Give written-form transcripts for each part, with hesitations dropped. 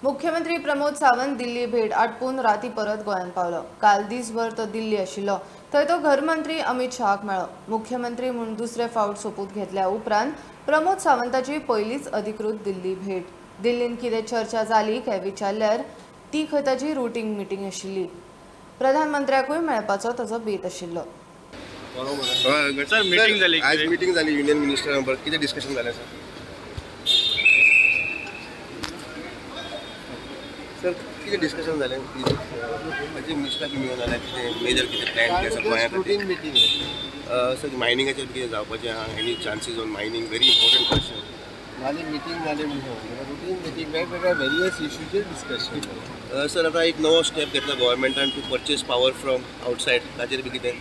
मुख्यमंत्री प्रमोद सावंत दिल्ली भेट आटपून राती परत गोंयांत पावलो। काल दिसभर तो दिल्ली आशिल्लो। थंय तो घरमंत्री अमित शहाक मेळ्ळो। मुख्यमंत्री म्हूण दुसरे फावट सोपूत घेतल्या उपरांत प्रमोद सावंताची पयलीच अधिकृत दिल्ली भेट। दिल्लीन कितें चर्चा जाली काय विचारल्यार ती खंय ताची रुटीन मिटींग आशिल्ली। प्रधानमंत्र्याकूय मेळपाचो ताचो बेत आशिल्लो। सर मीटिंग झाली, आज मीटिंग झाली युनियन मिनिस्टरांबरोबर, किती डिस्कशन झालं सर किती डिस्कशन झाले म्हणजे मिनिस्टर मिळून आल्या किती मेजर किती प्लॅन केला गोंयांत रुटीन मीटिंग सर मायनिंगाचेर कितें जावपाचें आहा any chances on mining very important question झाली मीटिंग जाली रुटीन मीटिंग वेगवेगळ्या वेरियस इश्यूचेर डिस्कशन सर आता एक नवो स्टेप घेतला गव्हर्मेंटान to purchase power from outside ताचेर बी कितें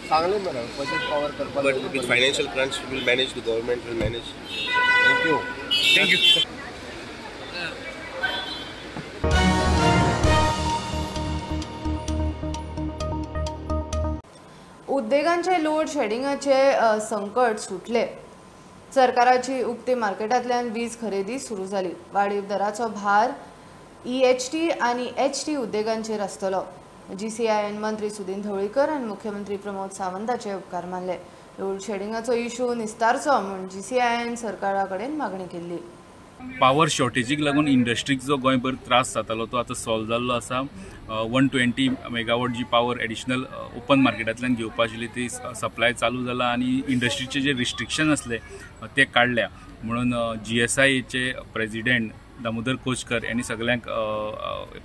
सांगलें मरे परचेस पॉवर करपाक but with financial crunch will manage the government will manage thank you उद्देगांचे लोड शेडिंगाचे संकट सुटले। सरकाराची उक्ते मार्केटांतल्यान वीज खरेदी सुरू जाली। वाडीव दराचो भार EHT आनी HT उद्देगांचेर आसतलो। GCIN मंत्री सुदीन ढवळीकर आनी मुख्यमंत्री प्रमोद सावंताचे उपकार मानले। लोड शेडिंगाचो इश्यू निस्तारचो म्हूण GCIN सरकारा कडेन मागणी केल्ली। पावर शॉर्टेजीक लागून इंडस्ट्रीक जो गोंयभर त्रास जातालो तो आता सॉल्व जाल्लो आसा। 120 मेगावॉट जी पावर एडिशनल ओपन मार्केटांतल्यान घेवपा आशिल्ली ती सप्लाय चालू जाला आनी इंडस्ट्रीचे जे रिस्ट्रिक्शन असले ते काडल्या म्हणून GSIचे प्रेसिडेंट दामोदर कोचकर यांनी सगळ्यांक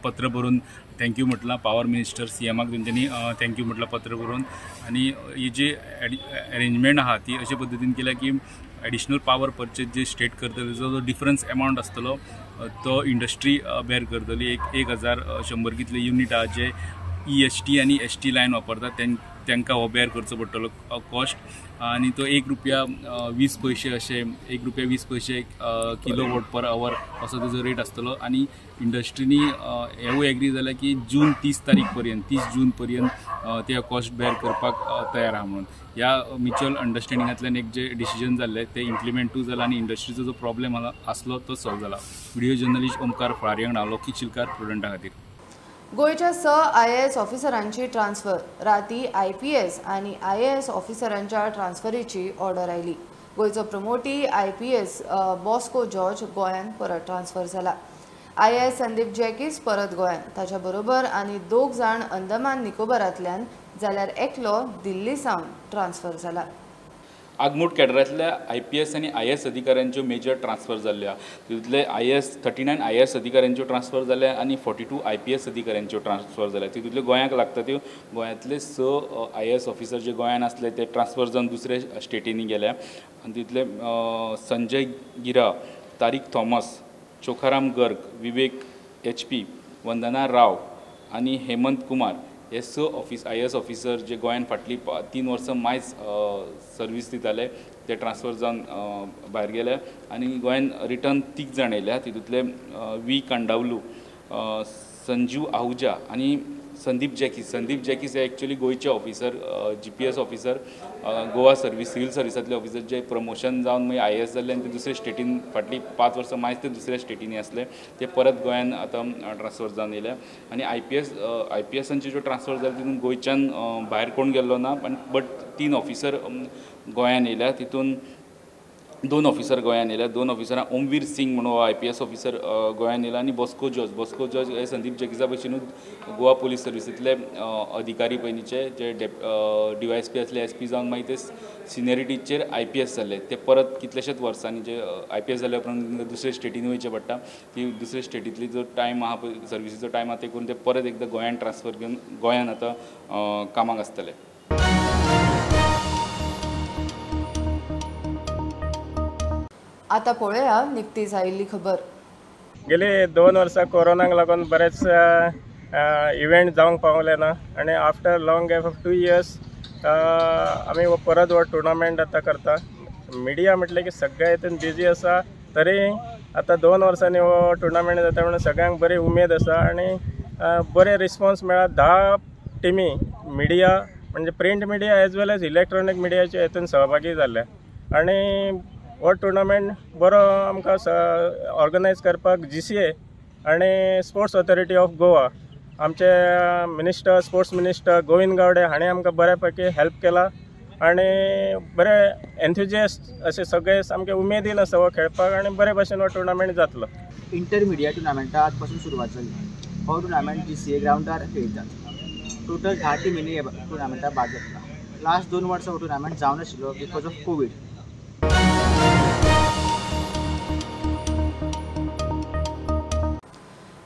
पत्र बरोवन थँक्यू म्हटलां। पॉवर मिनिस्टर CMाक तेंच्यांनी थँक्यू म्हटलां पत्र बरोवन आनी ही जी अरेंजमेंट आहा ती अशे पद्दतीन केल्या की एडिशनल पावर परचेज जे स्टेट करतली जो डिफरन्स अमाउंट आसतलो तो इंडस्ट्री बेर करतली। 1100 कितले युनिट आहा जे EHT आनी HT लायन वापरतात तांकां हो बेर करचो पडटलो कॉस्ट आनी तो ₹1.20 अशे ₹1.20 किलोवॉट पर आवर असो तेजो रेट आसतलो आनी इंडस्ट्रीनी हेवूय एग्री जाल्या की जून 30 जून पर्यंत ते कॉस्ट बेर करपाक तयार आहा म्हणून। ह्या म्युच्युअल अंडरस्टँडिंगांतल्यान एक जे डिसिजन जाल्ले ते इम्प्लिमेंटूय जाला आनी इंडस्ट्रीचो जो प्रॉब्लेम आसलो तो सॉल्व जाला। व्हिडिओ जर्नलिस्ट ओमकार फळारी वांगडा लोकीत शिलकार प्रुडंटा खातीर। गोयच्या 6 IAS ऑफिसरांची ट्रान्सफर राती IPS आनी IAS ऑफिसरांच्या ट्रान्सफरीची ऑर्डर आयली। गोयचो प्रमोटी IPS बॉस्को जॉर्ज गोंयांत परत ट्रान्सफर जाला। IAS संदीप जॅकीस परत गोंयांत ताच्या बरोबर आनी 2 जाण अंदमान निकोबारांतल्यान जाल्यार एकलो दिल्ली सावन ट्रान्सफर जाला। आगमूड कॅडरांतल्या IPS आनी IAS अधिकाऱ्यांच्यो मेजर ट्रान्सफर जाल्ल्या तितूंतले 39 IAS अधिकाऱ्यांच्यो ट्रान्सफर जाल्या आनी 42 IPS अधिकाऱ्यांच्यो ट्रान्सफर जाल्या। तितूंतले गोंयांक लागता त्यो गोंयांतले 6 IAS ऑफिसर जे गोंयांत आसले ते ट्रान्सफर जावन दुसरे स्टेटींनी गेल्या आनी तितूंतले संजय गिरा, तारीक थॉमस, चोखाराम गर्ग, विवेक HP, वंदना राव आनी हेमंत कुमार हे 6 IAS ऑफिसर जे गोंयांत फाटली 3 वर्सां मायज सर्वीस दिताले ते ट्रान्सफर जावन भायर गेले आनी गोंयांत रिटर्न 3 जाण येयल्या। तितूंतले V कांडावलू, संजीव आहुजा आनी संदीप जॅकीस हे एक्चुअली गोयचे officer GPS officer Goa service civil सर्विसांतले ऑफिसर जे प्रमोशन जावन मागीर IAS जाल्ले आनी ते दुसरे स्टेटीन फाटली 5 वर्सां मायज ते दुसऱ्या स्टेटींनी आसले ते परत गोंयांत आतां ट्रान्सफर जावन येयले आनी IPSांचे ज्यो ट्रान्सफर जाले तितून गोंयच्यान भायर कोण गेल्लो ना बट 3 ऑफिसर गोंयांत येयल्या। तितून 2 ऑफिसर गोंयांत येयल्या। 2 ऑफिसरां ओमवीर सिंग म्हणून IPS ऑफिसर गोंयांत येयला आनी बॉस्को जॉर्ज हे संदीप जॅकीसा भशेनूच गोवा पुलीस सर्विसींतले अधिकारी पयलींचे जे DYSP आसले SP जावन मागीर ते सिनियरिटीचेर IPS जाल्ले ते परत कितलेशेच वर्सांनी जे IPS जाल्या उपरांत दुसरे स्टेटीन वयचे पडटा ती दुसरे स्टेटींतली जो टायम आहा पळय सर्विसीचो टायम आहा ते करून ते परत एकदां गोंयांत ट्रान्सफर घेवन गोंयांत आतां कामाक आसतले। आता पळोवया निकतीच आयिल्ली खबर। गेली 2 वर्सां कोरोनाक लागून बरेच इव्हेंट जावंक पावले ना आनी after long gap of 2 years आमी परत हो टुर्नामेंट आतां करता। मिडिया म्हटलें की सगळ्या हितून बिजी आसा तरी आतां 2 वर्सांनी हो टुर्नामेंट जाता म्हणून सगळ्यांक बरी उमेद आसा आनी बरे रिस्पॉन्स मेळ्ळा। 10 टिमी मिडिया म्हणजे प्रिंट मिडिया एज वेल एज इलेक्ट्रॉनिक मिडियाचे हितून सहभागी जाल्ले आनी हो टुर्नामेंट बरो आमकां ऑर्गनायज करपाक GCA आणि स्पोर्ट्स ऑथॉरिटी ऑफ गोवा आमचे minister sports minister Govind Gawade हाणें आमकां बऱ्यापैकी हेल्प केला आणि बरे एन्थुजियास्ट असे सगळे सामके उमेदीन आसा हो खेळपाक आणि बरे भशेन हो टुर्नामेंट जातलो. इंटरमिडिएट टुर्नामेंटा आज पासून सुरवात जाली. हो टुर्नामेंट GCA ग्राउंडार खेळटात. टोटल 10 टिमींनी टुर्नामेंटा भाग घेतला. लास्ट 2 वर्सां हो टुर्नामेंट जावन नाशिल्लो बिकॉज ऑफ कोवीड.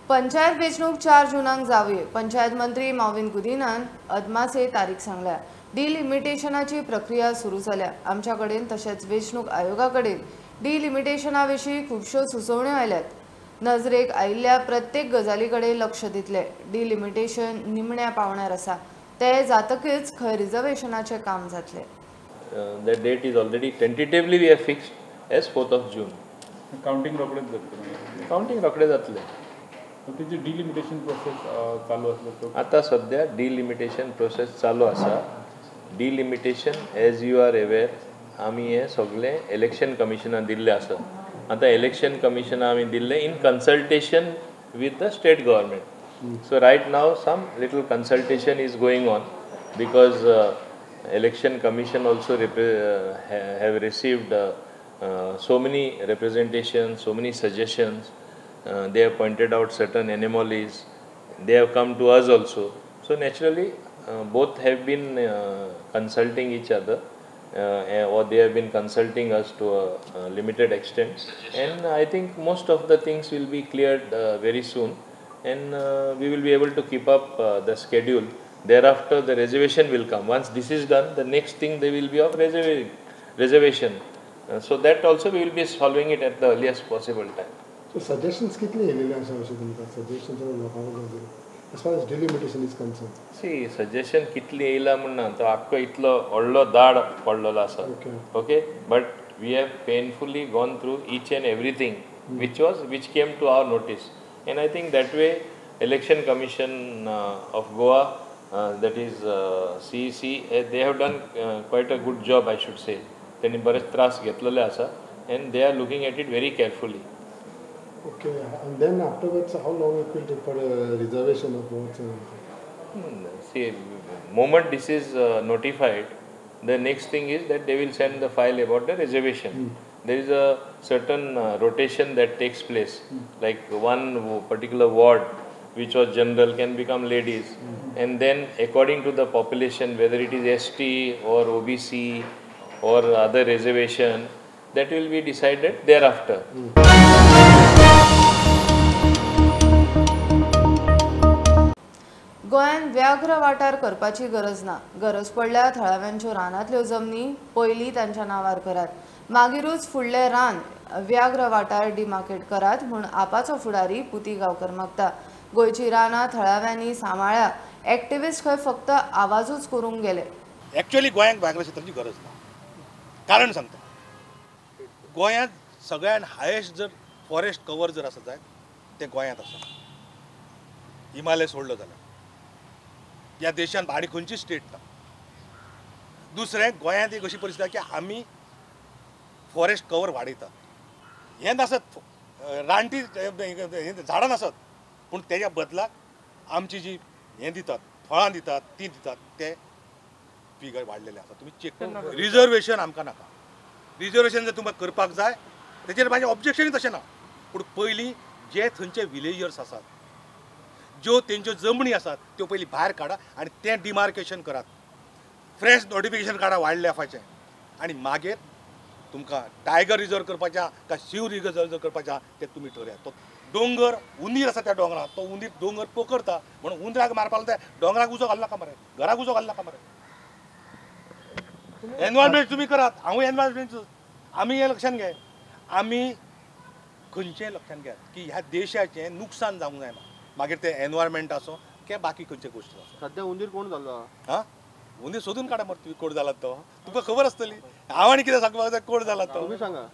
पंचायत वेंचणूक 4 जूनाक जावये. पंचायत मंत्री मॉविन गुदिनान अदमासे तारीख सांगल्या. डिलिमिटेशनाची प्रक्रिया सुरू जाल्या. आमच्या कडेन तशेंच वेंचणूक आयोगा कडेन डिलिमिटेशना विशीं खुबश्यो सुचोवण्यो आयल्यात. नजरेक आयिल्ल्या प्रत्येक गजाली कडेन लक्ष दितले. डिलिमिटेशन निमण्या पावण्यार आसा. ते जातकीच खंय रिजर्वेशनाचें काम जातलें. That date is already tentatively we have fixed as 4th of June. Counting रोखडेच जातलें. Counting रोखडे जातले. तेजी डिलिमिटेशन प्रोसेस चालू आसलो तो आता सध्या डिलिमिटेशन प्रोसेस चालू आसा. Delimitation as you are aware आमी हे सगळे इलेक्शन कमिशनाक दिल्ले आसा. आता इलेक्शन कमिशनाक आमी दिल्ले in consultation with the state government. So right now some little consultation is going on because election commission also have received so many representations, so many suggestions. They have pointed out certain anomalies. They have come to us also. So naturally both have been consulting each other or they have been consulting us to a limited extent, and I think most of the things will be cleared very soon, and we will be able to keep up the schedule. Thereafter the reservation will come. Once this is done, the next thing they will be of reservation. So that also we will be solving it at the earliest possible time. So suggestions कितली येलेले आसा अशें तुमकां suggestions लोकांक as far as delimitation is concerned? See, suggestion कितली येयला म्हणना तो आख्खो इतलो व्हडलो दाड पडलेलो आसा. Okay, but we have painfully gone through each and everything which came to our notice, and I think that way election commission of Goa, that is CEC, they have done quite a good job, I should say. त्यांनी बरेच त्रास घेतलेले आसा and they are looking at it very carefully. Okay, and then afterwards how long it will take for reservation of votes? See, moment this is notified, the next thing is that they will send the file about the reservation. There is a certain rotation that takes place, like one particular ward which was general can become ladies, and then according to the population, whether it is ST or OBC or other reservation, that will be decided thereafter. गोंयांत व्याघ्र वाठार करपाची गरज ना. गरज पडल्यार थळाव्यांच्यो रानांतल्यो जमनी पयलीं तांच्या नांवार करात. मागीरूच फुडले रान व्याघ्र वाठार डिमार्केट करात म्हूण आपाचो फुडारी पुती गांवकर मागता. गोंयची रानां थळाव्यांनी सांबाळ्ळ्या. एक्टिविस्ट खंय फक्त आवाजूच करूंक गेले. एक्चुअली गोंयांत व्याघ्र क्षेत्राची गरज ना. कारण सांगता, गोंयांत सगळ्यान हायेस्ट जर फॉरेस्ट कवर जर आसा जायत तें गोंयांत आसा. हिमालय सोडलो जाल्यार ह्या देशांत आनी खंयची स्टेट ना. दुसरें, गोंयांत एक अशी परिस्थिती की आमी फॉरेस्ट कवर वाडयतात. हें नासत, रानटी झाडां नासत, पूण तेच्या बदलाक आमची जी हें दितात, फळां दितात, ती दितात, ते फिगर वाडलेले आसा. तुमी चेक करून रिजर्वेशन आमकां नाका. रिजर्वेशन जर तुमकां करपाक जाय तेचेर म्हाजें ऑब्जेक्शनूच तशें ना. पूण पयलीं जे थंयचे विलेजर्स आसात, ज्यो तेंच्यो जमनी आसात, त्यो पयलीं भायर काडा आनी तें डिमार्केशन करात. फ्रेश नोटिफिकेशन काडा वायल्ड लायफाचें, आनी मागीर तुमकां टायगर रिजर्व करपाचें काय शिव रिजर्व करपाचें तें तुमी ठरयात. तो दोंगर उंदीर आसा त्या दोंगरार, तो उंदीर दोंगर पोखरता म्हणून उंदराक मारपाक ते दोंगराक उजो घाल नाका मरे, घराक उजो घाल नाका मरे. एनवायरमेंट तुमी करात, हांवूय एनवायरमेंट. आमी हें लक्षांत घे, आमी खंयचेंय लक्षांत घेयात की ह्या देशाचें नुकसान जावंक जायना. मागीर ते एनवायरमेंट आसूं के बाकी खंयचे गोश्टी आसूं. सध्या उंदीर कोण जाल्लो? हां, उंदीर सोदून काडा मरे. तुमी कोण जाला तो तुका खबर आसतली. हांव आनी कितें सांगपाक जाय, कोण जाला तो तुमी सांगा.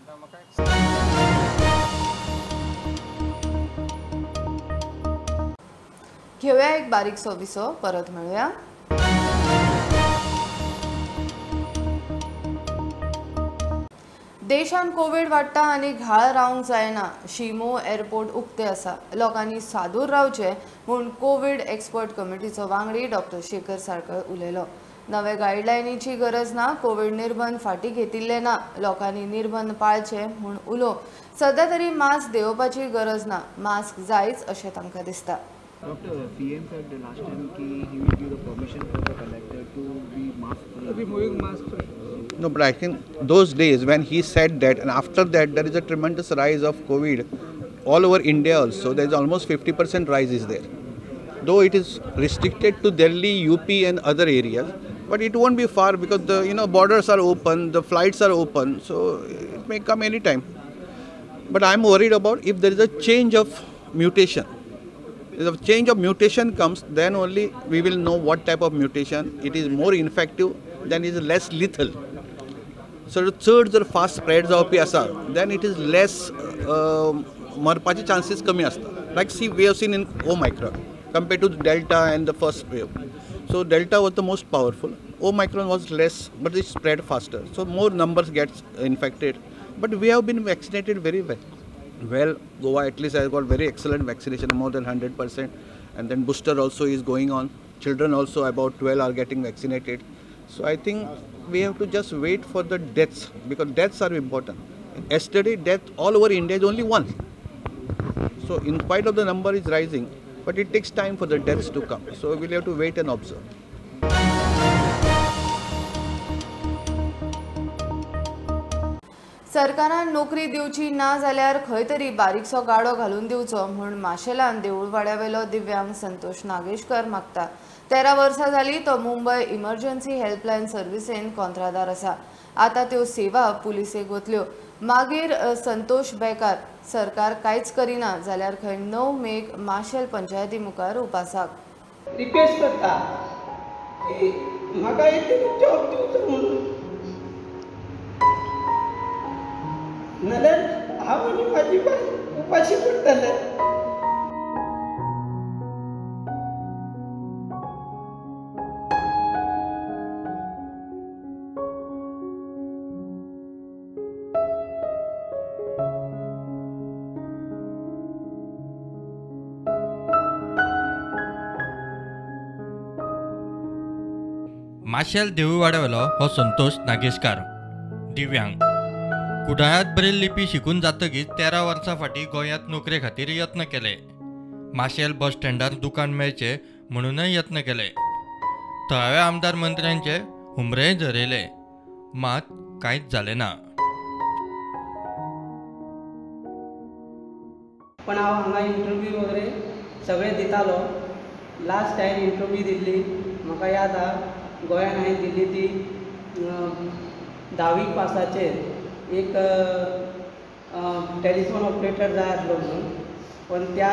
घेऊया एक बारीकसो विसो, परत मेळुया. देशान कोविड वाडटा आनी घाळ रावंक जायना. शिमो एअरपोर्ट उक्ते आसा. लोकांनी सादूर रावचे म्हूण कोविड एक्सपर्ट कमिटीचो वांगडी डॉक्टर शेखर साळकर उलयलो. नवे गायडलायनीची गरज ना. कोविड निर्बंध फाटीं घेतिल्ले ना. लोकांनी निर्बंध पाळचे म्हूण उलो. सध्या तरी मास्क देंवोवपाची गरज ना. मास्क जायच अशें तांकां दिसता. Doctor, PM said last time he will give the permission for the collector to be removing masks. No, but I think those days when he said that, and after that there is a tremendous rise of COVID all over India also. There is almost 50% rise is there. Though it is restricted to Delhi, UP and other areas, but it won't be far because the borders are open, the flights are open, so it may come anytime. But I am worried about if there is a change of mutation. If a change of mutation comes, then only we will know what type of mutation. It is more infective, then it is less lethal. So the third जर fast spread जावपी आसा, then it is less मरपाचे chances कमी आसता. Like we have seen in Omicron compared to Delta and the first wave. So Delta was the most powerful. Omicron was less, but it spread faster. So more numbers gets infected. But we have been vaccinated very well. Well, Goa at least has got very excellent vaccination, more than 100%. And then booster also is going on. Children also about 12 are getting vaccinated. So I think we have to just wait for the deaths, because deaths are important. Yesterday, death all over India is only one. So in spite of the number is rising, but it takes time for the deaths to come. So we'll have to wait and observe. सरकारान नोकरी दिवची ना जाल्यार खंय तरी बारीकसो गाडो घालून दिवचो म्हूण माशेलान देऊळवाड्यावेलो दिव्यांग संतोष नागेशकर मागता. 13 वर्सां जाली तो मुंबय इमर्जन्सी हेल्पलायन सर्विसेन कंत्राटदार आसा. आतां त्यो सेवा पुलिसेक वतल्यो. मागीर संतोष बेकार सरकार कांयच करिना जाल्यार खंय 9 मेक माशेल पंचायती मुखार उपासाक रिक्वेस्ट करता की म्हाका एक जॉब दिवचो म्हणून, नाल्यार हांव आनी म्हाजी बाय उपाशी पडटले. माशेल देऊळवाड्यावेलो हो संतोष नागेशकार, दिव्यांग. कुडाळ्यांत ब्रेल लिपी शिकून जातकीच 13 वर्सां फाटीं गोंयांत नोकरे खातीर यत्न केले. माशेल बस स्टँडार दुकान मेळचे म्हणूनय यत्न केले. थळाव्या आमदार मंत्र्यांचे हुमरेय झरयले, मात कांयच जालें ना. पण हांव हांगा इंटरव्यू वगैरे सगळे दितालो. लास्ट टायम इंटरव्यू दिल्ली म्हाका याद आहा. गोंयांत हांवें दिल्ली ती 10वी पासाचेर एक टेलिफोन ऑपरेटर जाय आसलो म्हणून. पण त्या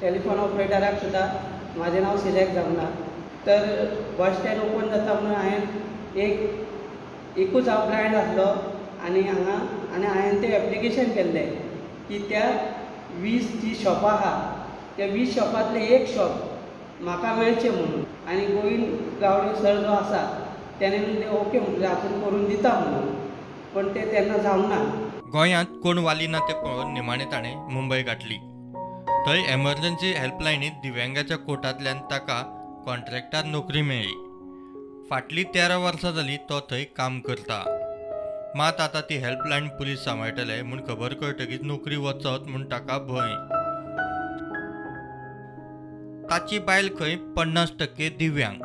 टेलिफोन ऑपरेटराक सुद्दां म्हाजें नांव सिलेक्ट जावना. तर बस स्टँड ओपन जाता म्हणून हांवें एकूच हांव ब्लायंड आसलो आनी हांवें तें एप्लिकेशन केल्लें की त्या 20 जी शॉपां आहा त्या 20 शॉपांतलें एक शॉप म्हाका मेळचें म्हणून. आनी गोविंद गावडे सर जो आसा त्याने म्हणलें ओके म्हणलें आपूण करून दिता म्हणून. पण ते तेन्ना जावना. गोंयांत कोण वाली ना तें पळोवन निमाणे ताणें मुंबय गाठली. थंय एमर्जन्सी हेल्पलायनींत दिव्यांगाच्या कोटांतल्यान ताका कॉन्ट्रॅक्टार नोकरी मेळ्ळी. फाटलीं 13 वर्सां जालीं तो थंय काम करता. मात आतां ती हेल्पलायन पुलीस सांबाळटले म्हूण खबर कळटकीच नोकरी वचत म्हूण ताका भंय. ताची बायल खंय 50% दिव्यांग.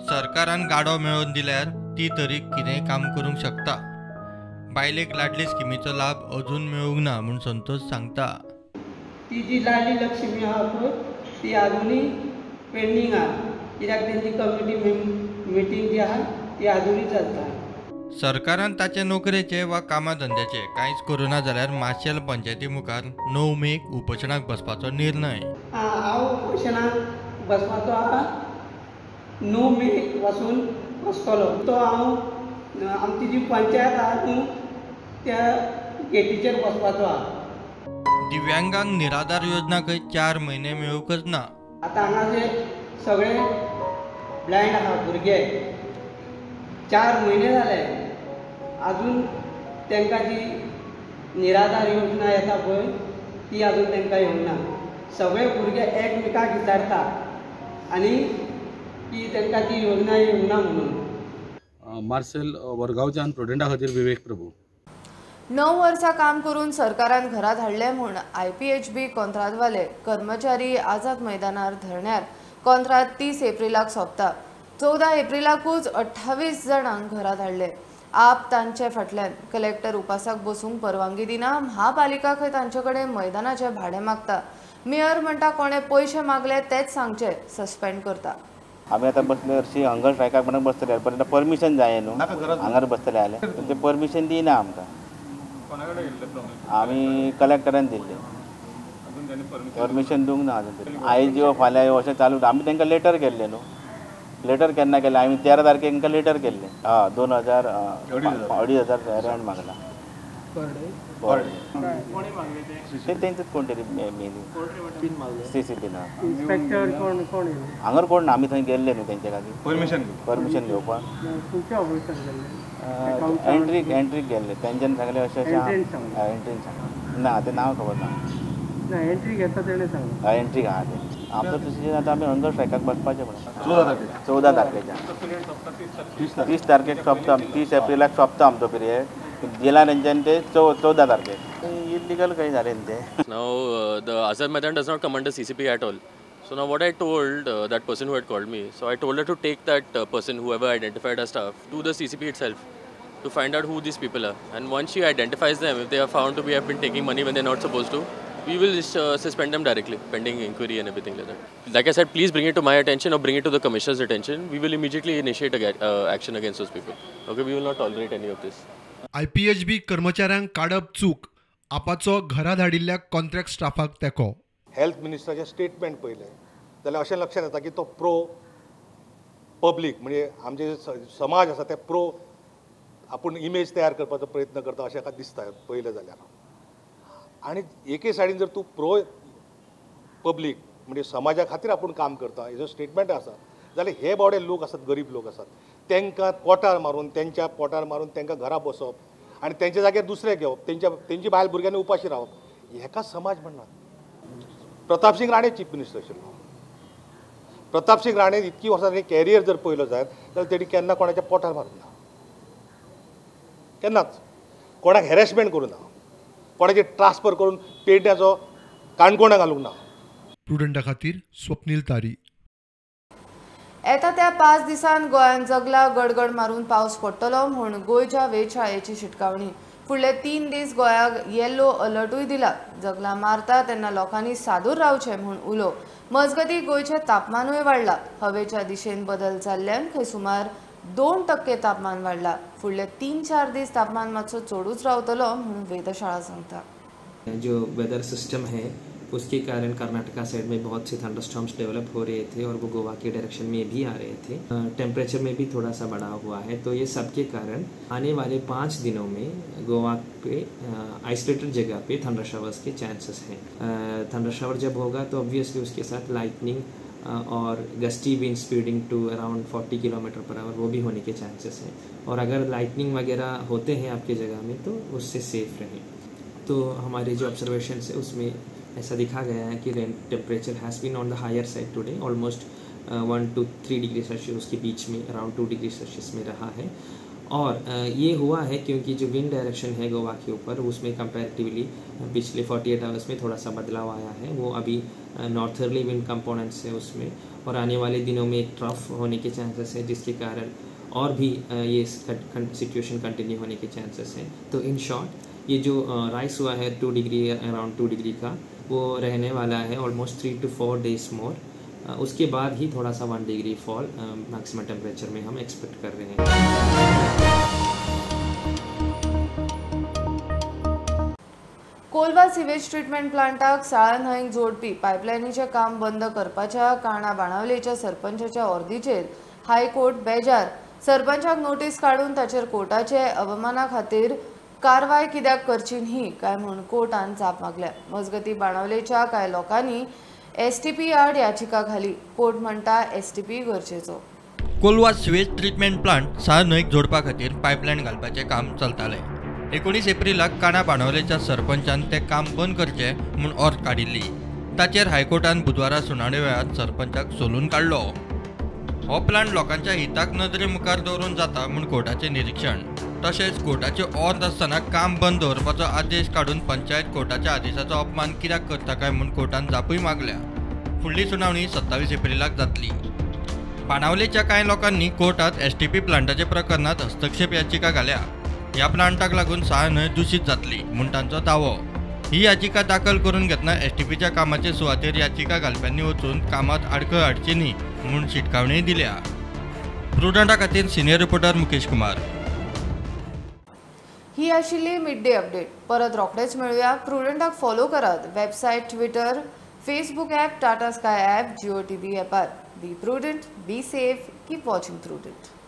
सरकारान गाडो मेळोवन दिल्यार ती तरी कितेंय काम करूंक शकता. बायलेक लाडली स्किमीचो लाभ अजून मेळूंक ना म्हूण संतोष सांगता. ती जी लाडली लक्ष्मी आहा पळय ती आजुनूय पेंडींग आहा. कित्याक तेंची कमिटी मिटींग जी आहा ती आजुनूय चलता. सरकारान ताचे नोकरेचे वा कामाधंद्याचे कांयच करूना जाल्यार माशेल पंचायती मुखार 9 मेक उपोशणाक बसपाचो निर्णय. हांव उपोशणाक बसपाचो आहा. 9 मेक वचून बसतलो. तो हांव आमची जी पंचायत आहा न्हू त्या गेटीचेर बसपाचो आहा. दिव्यांगांक निराधार योजना खंय 4 म्हयने मेळूंकच ना. आतां हांगा जे सगळे ब्लायंड आहा भुरगे 4 म्हयने जाले अजून तांकां जी निराधार योजना येता पळय ती अजून तांकां येवना. सगळे भुरगे एकमेकाक विचारता आनी की तांकां ती योजना येवना म्हणून. मार्सेल वरगांवच्यान प्रुडंटा खातीर विवेक प्रभू. 9 वर्सां काम करून सरकारान घरात हाडले म्हूण IPHB कंत्राटवाले कर्मचारी आझाद मैदानार धरण्यार कंत्राट 30 एप्रिलाक सोंपता. 14 एप्रिलाकूच 28 जाणांक घरात हाडले. आप तांचे फाटल्यान कलेक्टर उपासाक बसूंक परवानगी दिना. महापालिका खंय तांचे कडेन मैदानाचे भाडें मागता. मेयर म्हणटा कोणे पयशे मागले तेच सांगचे, सस्पेंड करता. आम्ही आता बसले हरशी हंगर स्ट्रायकाक म्हणून बसतले पण परमिशन जाय न्हू हांगर बसतले जाल्यार पण ते परमिशन दिना आमकां. आमी कलेक्टरान दिल्ले परमिशन दिवंक ना अजून. आयज यो फाल्यां यो अशें चालू. आमी तांकां लेटर केल्ले न्हू. लेटर केन्ना केलें आमी 13 तारखेक तांकां लेटर केल्ले. 2000 2,500 रेंट मागला ते तेंचेच कोण तरी मेली CCP ना हांगर कोण ना. आमी थंय गेल्ले न्हू तेंचे खातीर परमिशन घेवपाक एंट्रीक गेल्ले. तेंच्यान सांगलें अशें एंट्रीन सांगलें ना तें नांव खबर ना. एंट्री घेता तेणें सांगलें एंट्रीक आहा तें. आमचो डिसिजन आतां आमी हंगर स्ट्रायकाक बसपाचें म्हणून 14 तारखेच्यान 30 तारखेक सोंपता. 30 एप्रिलाक सोंपता आमचो पिरियड. गेला तेंच्यान ते 14 तारखेक इल्लीगल खंय जालें ते. Now the Azad Maidan does not come under CCP at all. So now what I told that person who had called me, so I told her to take that person, whoever identified her staff, to the CCP itself to find out who these people are. And once she identifies them, if they are found to have been taking money when they're not supposed to, we will suspend them directly, pending inquiry and everything like that. Like I said, please bring it to my attention or bring it to the commissioner's attention. We will immediately initiate action against those people. Okay, we will not tolerate any of this. IPHB कर्मचाऱ्यांक काडप चूक. आपाचो घरा धाडिल्ल्या contract स्टाफाक तेको. Health मिनिस्टराचें statement पळयलें जाल्यार अशें लक्षात येता की तो प्रो पब्लीक म्हणजे आमचे समाज आसा ते प्रो आपूण इमेज तयार करपाचो प्रयत्न करता अशें म्हाका दिसता पळयलें जाल्यार. आनी एके सायडीन जर तूं प्रो पब्लीक म्हणजे समाजा खातीर आपूण काम करता हेजो स्टेटमेंट आसा जाल्यार हे बावडे लोक आसात गरीब लोक आसात तांकां पोटार मारून त्यांच्या पोटार मारून तांकां घरा बसप आनी तेंच्या जाग्यार दुसरे घेवप तेंची बायल भुरग्यांनी उपाशी रावप हेका समाज म्हणनात. प्रताप सिंग राणे चीफ मिनिस्टर आशिल्लो. प्रताप सिंग राणे इतकी वर्सां कॅरियर जर पळयलो जायत जाल्यार तेणी केन्ना कोणाच्या पोटार मारूंक ना. केन्नाच कोणाक हॅरेसमेंट करूं ना. कोणाचे ट्रान्सफर करून पेड्याचो काणकोणा घालूंक ना. प्रुडंटा खातीर स्वप्नील तारी. येता त्या 5 दिसान गोंयांत जगला गडगड मारून पावस पडटलो म्हूण गोंयच्या वेधशाळेची शिटकावणी. फुडले 3 दीस गोंयाक येल्लो अलर्टूय दिला. जगला मारता तेन्ना लोकांनी सादूर रावचें म्हूण उलो. मजगतीं गोंयचें तापमानूय वाडला. हवेच्या दिशेन बदल जाल्ल्यान खंय सुमार 2% तापमान वाडला. फुडले 3-4 दीस तापमान मातसो चडूच रावतलो म्हूण वेधशाळा सांगता. जो वेदर सिस्टम है उसके कारण कर्नाटका साइड में बहुत से थंडरस्टॉर्म्स डेवलप हो रहे थे और वो गोवा के डायरेक्शन में भी आ रहे थे. टेम्परेचर में भी थोड़ा सा बढ़ा हुआ है. तो ये सब के कारण आने वाले 5 दिनों में गोवा पे आइसोलेटेड जगह पे थंडर शावर्स के चांसेस हैं. थंडर शावर जब होगा तो ऑब्वियसली उसके साथ लाइटनिंग और gusty wind speeding to around 40 km/h वो भी होने के चांसेस हैं. और अगर लाइटनिंग वगैरह होते हैं आपके जगह में तो उससे सेफ रहें. तो हमारे जो ऑब्जर्वेशन है उसमें ऐसा दिखा गया है कि temperature has been on the higher side today. Almost 1 to 3 degree Celsius के बीच में अराउंड 2 डिग्री सेल्सियस में रहा है. और ये हुआ है क्योंकि जो विंड डायरेक्शन है गोवा के ऊपर उसमें कंपैरेटिवली पिछले 48 आवर्स में थोड़ा सा बदलाव आया है. वो अभी नॉर्थर्ली विंड कंपोनेंट्स है उसमें और आने वाले दिनों में एक ट्रफ होने के चांसेस है जिसके कारण और भी ये सिचुएशन कंटिन्यू होने के चांसेस हैं. तो इन शॉर्ट ये जो राइस हुआ है 2 डिग्री अराउंड 2 डिग्री का वो रहने वाला है ऑलमोस्ट 3 to 4 days मोर. उसके बाद ही थोड़ा सा 1 डिग्री फॉल मैक्सिमम टेम्परेचर में हम एक्सपेक्ट कर रहे हैं. कोलवा सिवेज ट्रीटमेंट प्लांटाक साळा न्हंयक जोडपी पायपलायनीचें काम बंद करपाच्या काणा बाणावलेच्या सरपंचाच्या अर्दीचेर हायकोर्ट बेजार. सरपंचाक नोटीस काडून ताचेर कोर्टाचे अवमाना खातीर कारवाय कित्याक करची न्ही काय म्हूण कोर्टान जाप मागल्या. मजगतीं बाणावलेच्या कांय लोकांनी STP आड याचिका घाली. कोर्ट म्हणटा STP गरजेचो. कोलवा सिवेज ट्रीटमेंट प्लांट साळा न्हंयक जोडपा खातीर पायपलायन घालपाचें काम चलतालें. 19 एप्रिलाक काणा बाणावलेच्या सरपंचान ते काम बंद करचे म्हूण ऑर्ड काडिल्ली. ताचेर हायकोर्टान बुधवारा सुनावणे वेळार सरपंचाक सोलून काडलो. हो प्लान लोकांच्या हिताक नदरे मुखार दवरून जाता म्हूण कोर्टाचें निरीक्षण. तशेंच कोर्टाचे ऑर्ड आसतना काम बंद दवरपाचो आदेश काडून पंचायत कोर्टाच्या आदेशाचो अपमान कित्याक करता काय म्हूण कोर्टान जापूय मागल्या. फुडली सुनावणी 27 एप्रिलाक जातली. बाणावलेच्या कांय लोकांनी कोर्टात STP प्लांटाच्या प्रकरणात हस्तक्षेप याचिका घाल्या. ह्या प्लांटाक लागून साळ न्हंय दूषित जातली म्हूण तांचो दावो. ही याचिका दाखल करून घेतना STPच्या कामाचे सुवातेर याचिका घालप्यांनी वचून कामात आडखळ हाडची न्ही म्हूण शिटकावणी दिल्या. प्रुडंटा खातीर सिनियर रिपोर्टर मुकेश कुमार. ही आशिल्ली मिड डे अपडेट. परत रोखडेच मेळुया. प्रुडंटाक फॉलो करात. Website, Twitter, Facebook app, Tata Sky app, Jio TV ॲपार. Be Prudent, be safe, keep watching prudent.